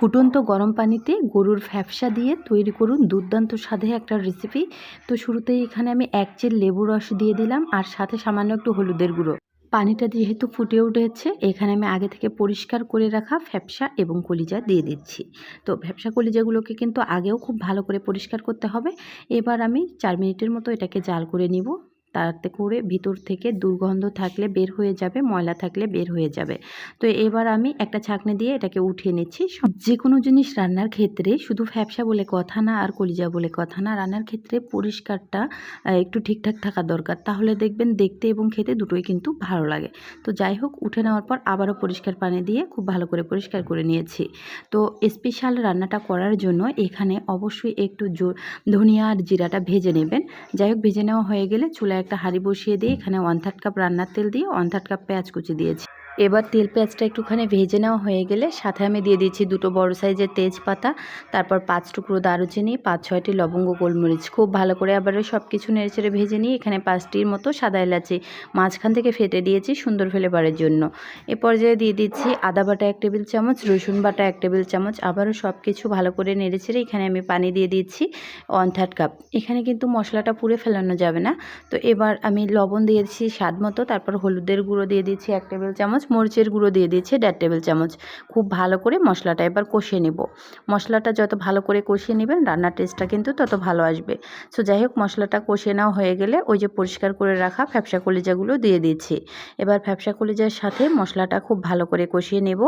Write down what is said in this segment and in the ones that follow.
ফুটন্ত গরম পানিতে গরুর ফ্যাপসা দিয়ে তৈরি করুন দুর্দান্ত স্বাদের একটা রেসিপি। তো শুরুতেই এখানে আমি 1 চিল লেবু রস দিয়ে দিলাম আর সাথে সামান্য একটু হলুদের গুঁড়ো। পানিটা যেহেতু ফুটে উঠেছে এখানে আমি আগে থেকে পরিষ্কার করে রাখা ফ্যাপসা এবং কলিজা দিয়ে দিচ্ছি। তো ফ্যাপসা কলিজাগুলোকে কিন্তু আগেও খুব ভালো করে পরিষ্কার করতে হবে। এবার আমি 4 মিনিটের মতো এটাকে জাল করে নিব। তাতে করে ভিতর থেকে দুর্গন্ধ থাকলে বের হয়ে যাবে, ময়লা থাকলে বের হয়ে যাবে। তো এবার আমি একটা ছাঁকনি দিয়ে এটাকে উঠিয়ে নিচ্ছি। যে কোনো জিনিস রান্নার ক্ষেত্রে শুধু ফ্যাপসা বলে কথা না আর কলিজা বলে কথা না, রান্নার ক্ষেত্রে পরিষ্কারটা একটু ঠিকঠাক থাকা দরকার। তাহলে দেখবেন দেখতে এবং খেতে দুটোই কিন্তু ভালো লাগে। তো যাই হোক, উঠে নেওয়ার পর আবারও পরিষ্কার পানি দিয়ে খুব ভালো করে পরিষ্কার করে নিয়েছি। তো স্পেশাল রান্নাটা করার জন্য এখানে অবশ্যই একটু ধনিয়া আর জিরাটা ভেজে নেবেন। যাই হোক, ভেজে নেওয়া হয়ে গেলে চুলায় একটা হাঁড়ি বসিয়ে দিয়ে এখানে 1/3 কাপ রান্নার তেল দিয়ে 1/3 কাপ পেঁয়াজ কুচি দিয়েছি। এবার তেল পেঁয়াজটা একটুখানি ভেজে নেওয়া হয়ে গেলে সাথে আমি দিয়ে দিচ্ছি 2টো বড় সাইজের তেজপাতা, তারপর 5 টুকরো দারুচিনি, 5-6টি লবঙ্গ, গোলমরিচ। খুব ভালো করে আবারও সব কিছু নেড়েচেড়ে ভেজে নিয়ে এখানে 5টির মতো সাদা এলাচি মাঝখান থেকে ফেটে দিয়েছি সুন্দর ফ্লেভারের জন্য। এ পর্যায়ে দিয়ে দিচ্ছি আদা বাটা 1 টেবিল চামচ, রসুন বাটা 1 টেবিল চামচ। আবারও সব কিছু ভালো করে নেড়েচেড়ে এখানে আমি পানি দিয়ে দিচ্ছি 1/3 কাপ। এখানে কিন্তু মশলাটা পুড়ে ফেলানো যাবে না। তো এবার আমি লবণ দিয়েছি স্বাদ মতো, তারপর হলুদের গুঁড়ো দিয়ে দিচ্ছি 1 টেবিল চামচ, মরিচের গুঁড়ো দিয়ে দিচ্ছি 1.5 টেবিল চামচ। খুব ভালো করে মশলাটা এবার কষিয়ে নেব। মশলাটা যত ভালো করে কষিয়ে নেবেন রান্নার টেস্টটা কিন্তু তত ভালো আসবে। সো যাই হোক, মশলাটা কষিয়ে নেওয়া হয়ে গেলে ওই যে পরিষ্কার করে রাখা ফ্যাপসা কলিজাগুলো দিয়ে দিচ্ছি। এবার ফ্যাপসা কলিজার সাথে মশলাটা খুব ভালো করে কষিয়ে নেব।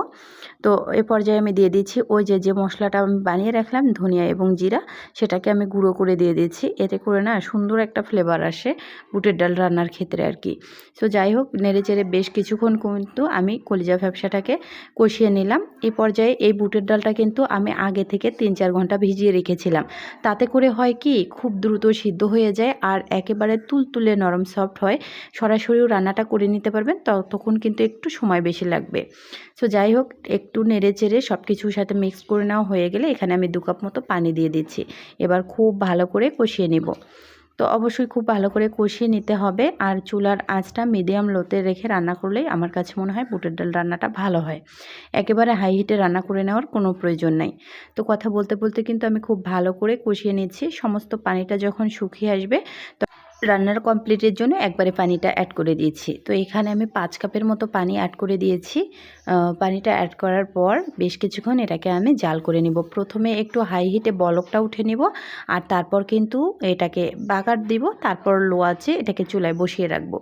তো এ পর্যায়ে আমি দিয়ে দিচ্ছি ওই যে মশলাটা আমি বানিয়ে রাখলাম ধনিয়া এবং জিরা, সেটাকে আমি গুঁড়ো করে দিয়ে দিচ্ছি। এতে করে না সুন্দর একটা ফ্লেভার আসে বুটের ডাল রান্নার ক্ষেত্রে আর কি। সো যাই হোক, নেড়েচেড়ে বেশ কিছুক্ষণ কিন্তু আমি কলিজা ফ্যাপসাটাকে কষিয়ে নিলাম। এই পর্যায়ে এই বুটের ডালটা কিন্তু আমি আগে থেকে 3-4 ঘন্টা ভিজিয়ে রেখেছিলাম। তাতে করে হয় কি, খুব দ্রুত সিদ্ধ হয়ে যায় আর একেবারে তুলতুলে নরম সফট হয়। সরাসরিও রান্নাটা করে নিতে পারবেন, ততক্ষণ কিন্তু একটু সময় বেশি লাগবে। সো যাই হোক, একটু নেড়েচেড়ে সব কিছুর সাথে মিক্স করে নেওয়া হয়ে গেলে এখানে আমি 2 কাপ মতো পানি দিয়ে দিচ্ছি। এবার খুব ভালো করে কষিয়ে নেব। তো অবশ্যই খুব ভালো করে কষিয়ে নিতে হবে আর চুলার আঁচটা মিডিয়াম লোতে রেখে রান্না করলেই আমার কাছে মনে হয় বুটের ডাল রান্নাটা ভালো হয়। একেবারে হাই হিটে রান্না করে নেওয়ার কোনো প্রয়োজন নাই। তো কথা বলতে বলতে কিন্তু আমি খুব ভালো করে কষিয়ে নিচ্ছি। সমস্ত পানিটা যখন শুকিয়ে আসবে রান্নার কমপ্লিটের জন্য একবারে পানিটা অ্যাড করে দিয়েছি। তো এখানে আমি 5 কাপের মতো পানি অ্যাড করে দিয়েছি। পানিটা অ্যাড করার পর বেশ কিছুক্ষণ এটাকে আমি জাল করে নিব। প্রথমে একটু হাই হিটে বলকটা উঠে নিব আর তারপর কিন্তু এটাকে বাগার দিব, তারপর লো আঁচে এটাকে চুলায় বসিয়ে রাখবো।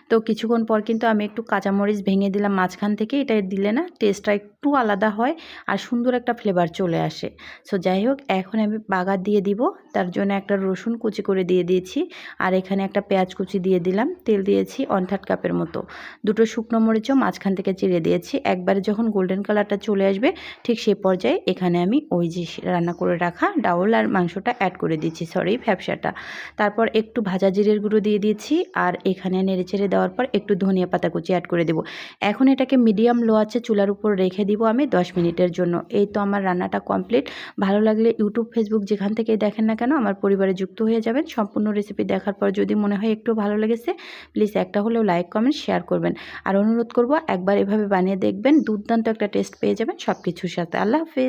তো কিছুক্ষণ পর কিন্তু আমি একটু কাঁচামরিচ ভেঙে দিলাম মাঝখান থেকে। এটা দিলে না টেস্টটা একটু আলাদা হয় আর সুন্দর একটা ফ্লেভার চলে আসে। সো যাই হোক, এখন আমি বাগার দিয়ে দিব। তার জন্য একটা রসুন কুচি করে দিয়ে দিয়েছি আর এখানে একটা পেঁয়াজ কুচি দিয়ে দিলাম। তেল দিয়েছি 1/3 কাপের মতো। 2টো শুকনো মরিচও মাঝখান থেকে চিড়ে দিয়েছি। একবারে যখন গোল্ডেন কালারটা চলে আসবে ঠিক সেই পর্যায়ে এখানে আমি ওই যে রান্না করে রাখা ডাউল আর মাংসটা অ্যাড করে দিচ্ছি, ফ্যাপসাটা। তারপর একটু ভাজা জিরের গুঁড়ো দিয়ে দিচ্ছি আর এখানে নেড়েচেড়ে দেওয়ার পর একটু ধনিয়া পাতা কুচি অ্যাড করে দেব। এখন এটাকে মিডিয়াম লো আছে চুলার উপর রেখে দিব আমি 10 মিনিটের জন্য। এই তো আমার রান্নাটা কমপ্লিট। ভালো লাগলে ইউটিউব, ফেসবুক যেখান থেকেই দেখেন না কেন আমার পরিবারে যুক্ত হয়ে যাবেন। সম্পূর্ণ রেসিপি দেখার পর যদি মনে হয় একটু ভালো লেগেছে, প্লিজ একটা হলেও লাইক, কমেন্ট, শেয়ার করবেন। আর অনুরোধ করব একবার এভাবে বানিয়ে দেখবেন, দুর্দান্ত একটা টেস্ট পেয়ে যাবেন সব কিছুর সাথে। আল্লাহ হাফেজ।